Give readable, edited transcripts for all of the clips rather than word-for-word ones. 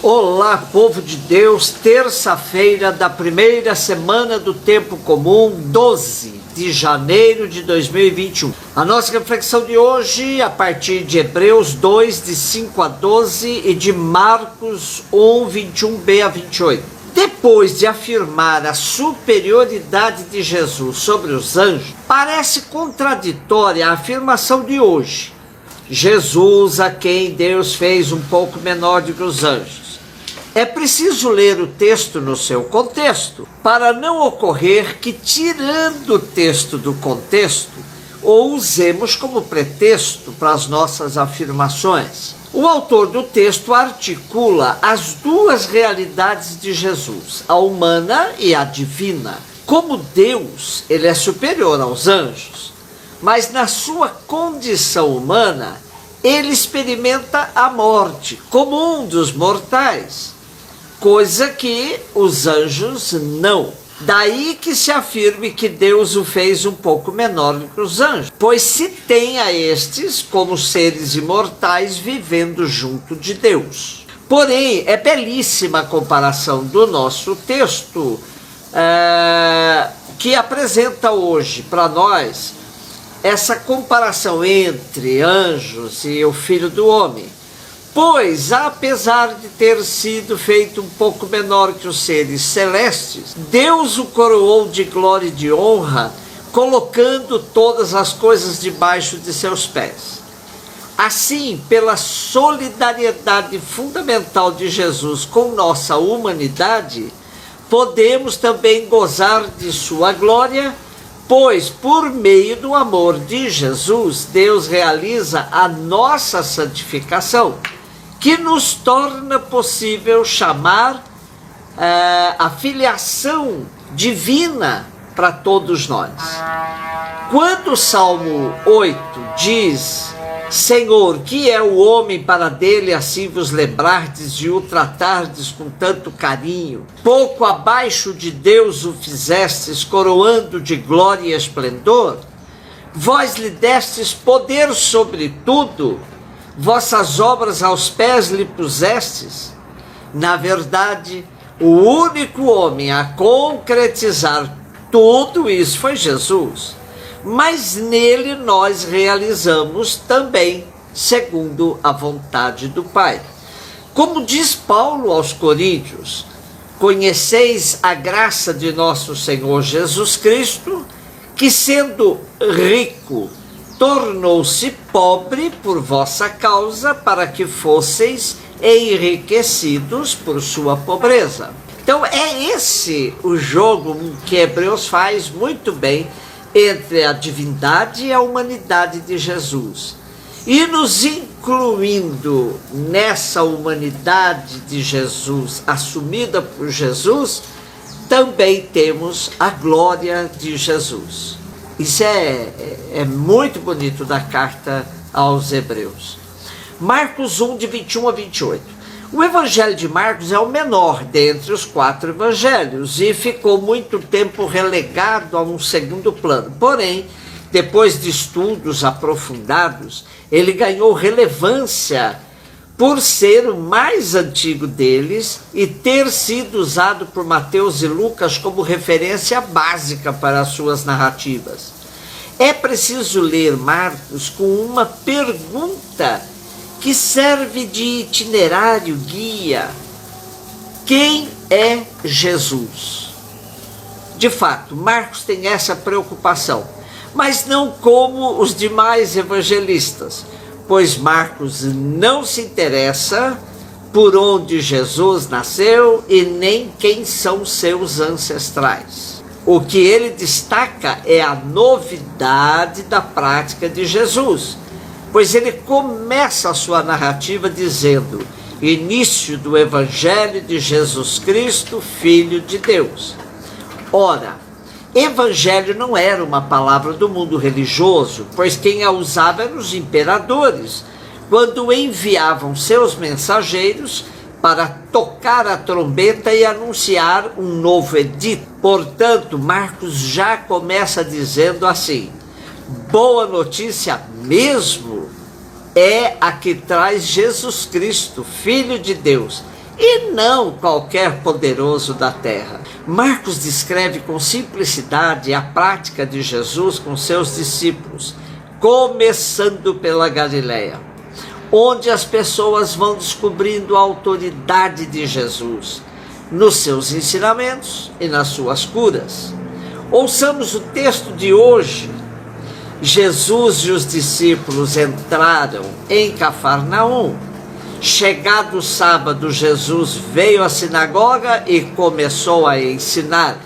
Olá, povo de Deus, terça-feira da primeira semana do tempo comum, 12 de janeiro de 2021. A nossa reflexão de hoje, a partir de Hebreus 2, de 5 a 12 e de Marcos 1, 21b a 28. Depois de afirmar a superioridade de Jesus sobre os anjos, parece contraditória a afirmação de hoje. Jesus, a quem Deus fez um pouco menor do que os anjos. É preciso ler o texto no seu contexto, para não ocorrer que, tirando o texto do contexto, o usemos como pretexto para as nossas afirmações. O autor do texto articula as duas realidades de Jesus, a humana e a divina. Como Deus, ele é superior aos anjos, mas na sua condição humana, ele experimenta a morte como um dos mortais, coisa que os anjos não. Daí que se afirme que Deus o fez um pouco menor do que os anjos, pois se tem a estes como seres imortais vivendo junto de Deus. Porém, é belíssima a comparação do nosso texto, que apresenta hoje para nós essa comparação entre anjos e o Filho do Homem. Pois, apesar de ter sido feito um pouco menor que os seres celestes, Deus o coroou de glória e de honra, colocando todas as coisas debaixo de seus pés. Assim, pela solidariedade fundamental de Jesus com nossa humanidade, podemos também gozar de sua glória, pois, por meio do amor de Jesus, Deus realiza a nossa santificação, que nos torna possível chamar a filiação divina para todos nós. Quando o Salmo 8 diz: Senhor, que é o homem para dele assim vos lembrardes de o tratardes com tanto carinho? Pouco abaixo de Deus o fizestes, coroando de glória e esplendor? Vós lhe destes poder sobre tudo, vossas obras aos pés lhe pusestes. Na verdade, o único homem a concretizar tudo isso foi Jesus, mas nele nós realizamos também segundo a vontade do Pai. Como diz Paulo aos Coríntios: conheceis a graça de nosso Senhor Jesus Cristo, que sendo rico, tornou-se pobre por vossa causa, para que fosseis enriquecidos por sua pobreza. Então é esse o jogo que Hebreus faz muito bem entre a divindade e a humanidade de Jesus. E nos incluindo nessa humanidade de Jesus, assumida por Jesus, também temos a glória de Jesus. Isso é muito bonito da carta aos Hebreus. Marcos 1, de 21 a 28. O evangelho de Marcos é o menor dentre os 4 evangelhos e ficou muito tempo relegado a um segundo plano. Porém, depois de estudos aprofundados, ele ganhou relevância por ser o mais antigo deles e ter sido usado por Mateus e Lucas como referência básica para as suas narrativas. É preciso ler Marcos com uma pergunta que serve de itinerário guia: quem é Jesus? De fato, Marcos tem essa preocupação, mas não como os demais evangelistas, pois Marcos não se interessa por onde Jesus nasceu e nem quem são seus ancestrais. O que ele destaca é a novidade da prática de Jesus, pois ele começa a sua narrativa dizendo: início do Evangelho de Jesus Cristo, Filho de Deus. Ora, evangelho não era uma palavra do mundo religioso, pois quem a usava eram os imperadores, quando enviavam seus mensageiros para tocar a trombeta e anunciar um novo edito. Portanto, Marcos já começa dizendo assim: boa notícia mesmo é a que traz Jesus Cristo, Filho de Deus, e não qualquer poderoso da terra. Marcos descreve com simplicidade a prática de Jesus com seus discípulos, começando pela Galileia, onde as pessoas vão descobrindo a autoridade de Jesus nos seus ensinamentos e nas suas curas. Ouçamos o texto de hoje. Jesus e os discípulos entraram em Cafarnaum. Chegado o sábado, Jesus veio à sinagoga e começou a ensinar.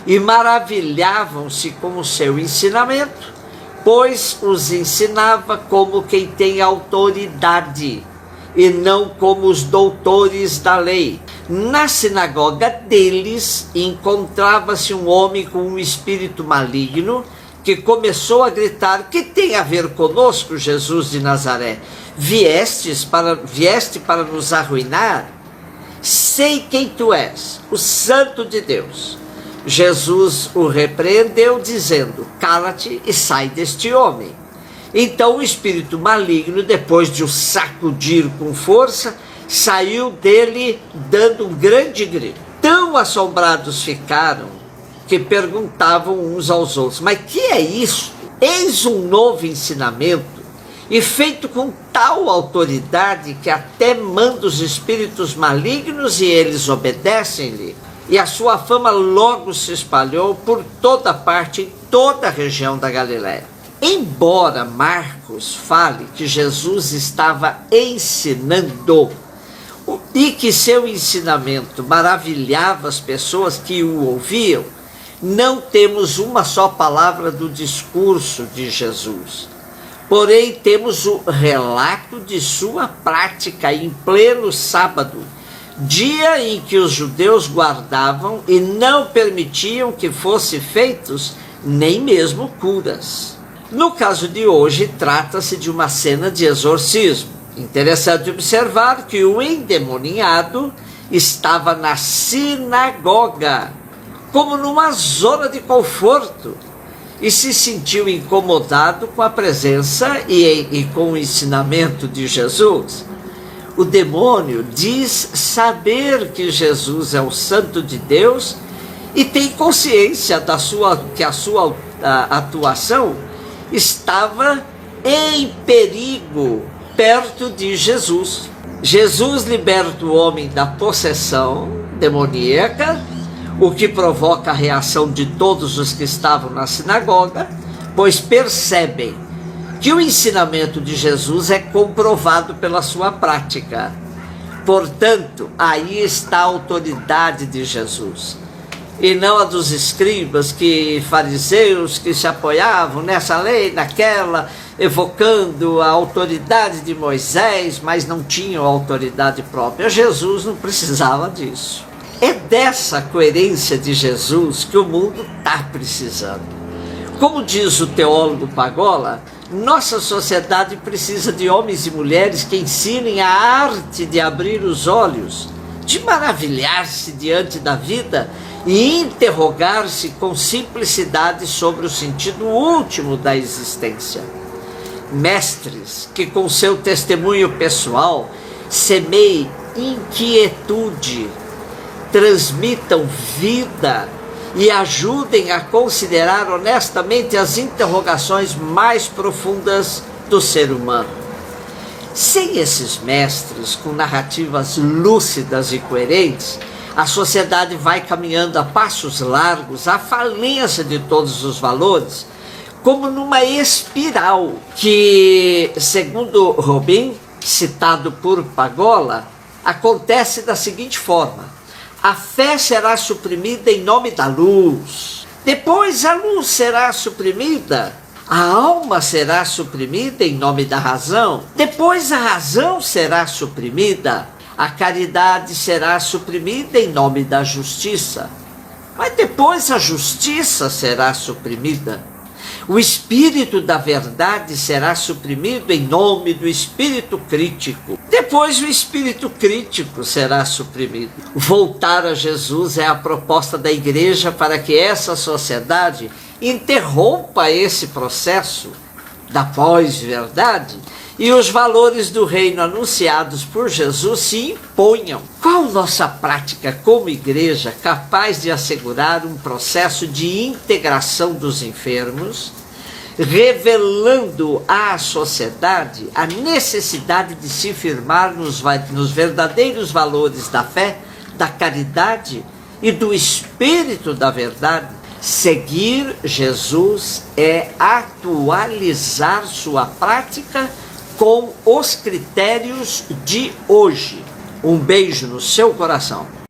E maravilhavam-se com o seu ensinamento, pois os ensinava como quem tem autoridade, e não como os doutores da lei. Na sinagoga deles encontrava-se um homem com um espírito maligno, que começou a gritar: que tem a ver conosco, Jesus de Nazaré? Vieste para nos arruinar? Sei quem tu és, o Santo de Deus. Jesus o repreendeu, dizendo: cala-te e sai deste homem. Então o espírito maligno, depois de o sacudir com força, saiu dele dando um grande grito. Tão assombrados ficaram que perguntavam uns aos outros: mas que é isto? Eis um novo ensinamento, e feito com tal autoridade que até manda os espíritos malignos e eles obedecem-lhe. E a sua fama logo se espalhou por toda parte, em toda a região da Galiléia. Embora Marcos fale que Jesus estava ensinando e que seu ensinamento maravilhava as pessoas que o ouviam, não temos uma só palavra do discurso de Jesus. Porém, temos o relato de sua prática em pleno sábado, dia em que os judeus guardavam e não permitiam que fossem feitos nem mesmo curas. No caso de hoje, trata-se de uma cena de exorcismo. Interessante observar que o endemoniado estava na sinagoga, como numa zona de conforto, e se sentiu incomodado com a presença e com o ensinamento de Jesus. O demônio diz saber que Jesus é o Santo de Deus e tem consciência que a sua atuação estava em perigo perto de Jesus. Jesus liberta o homem da possessão demoníaca, o que provoca a reação de todos os que estavam na sinagoga, pois percebem que o ensinamento de Jesus é comprovado pela sua prática. Portanto, aí está a autoridade de Jesus, e não a dos escribas, fariseus, que se apoiavam nessa lei, naquela, evocando a autoridade de Moisés, mas não tinham autoridade própria. Jesus não precisava disso. É dessa coerência de Jesus que o mundo está precisando. Como diz o teólogo Pagola, nossa sociedade precisa de homens e mulheres que ensinem a arte de abrir os olhos, de maravilhar-se diante da vida e interrogar-se com simplicidade sobre o sentido último da existência. Mestres que com seu testemunho pessoal semeiem inquietude, transmitam vida e ajudem a considerar honestamente as interrogações mais profundas do ser humano. Sem esses mestres com narrativas lúcidas e coerentes, a sociedade vai caminhando a passos largos à falência de todos os valores, como numa espiral que, segundo Robin, citado por Pagola, acontece da seguinte forma: a fé será suprimida em nome da luz. Depois a luz será suprimida. A alma será suprimida em nome da razão. Depois a razão será suprimida. A caridade será suprimida em nome da justiça. Mas depois a justiça será suprimida. O espírito da verdade será suprimido em nome do espírito crítico. Depois o espírito crítico será suprimido. Voltar a Jesus é a proposta da igreja para que essa sociedade interrompa esse processo da pós-verdade e os valores do reino anunciados por Jesus se imponham. Qual nossa prática como igreja capaz de assegurar um processo de integração dos enfermos, revelando à sociedade a necessidade de se firmar nos verdadeiros valores da fé, da caridade e do espírito da verdade? Seguir Jesus é atualizar sua prática com os critérios de hoje. Um beijo no seu coração.